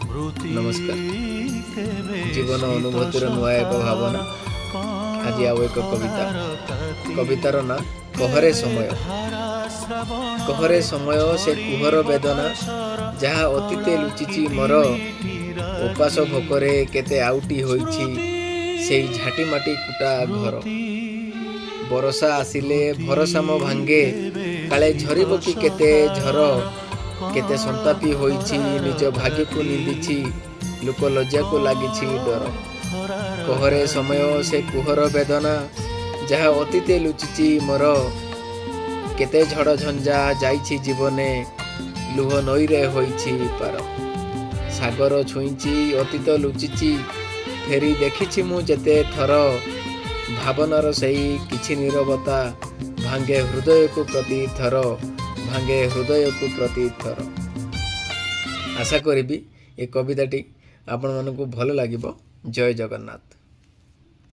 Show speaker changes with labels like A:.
A: नमस्कार। जीवन अनुभूतिर नुआ एक भावना। आज आउ एक कवितार ना कहरे समय। कहरे समय से कुहर वेदना जहाँ अतीते लुचिची मोर उपास भोकरे केते आउटी होइछि सेई झाटी माटी कुटा घर। बरसा आसिले भरसा मो भांगे काले झरिब कि केते झर। केते संतापी होइछि निज भाग्य को निंदिछि लोक लज्जा को लागिछि डर। कहरे समय से कुहर वेदना जहाँ अतीते लुचिछि मोर केते झड़ झंझा जाइछि जीवने लुह नईरे होइछि पार। सागर छुईछि अतीत लुचिछि फेरी देखिछि मु जेते थर। भावनार सही किछि नीरवता भांगे हृदय को प्रति थर। भांगे हृदय को प्रति थर। आशा करी ए कविताटी आपण मानकु भल लागिबो। जय जगन्नाथ।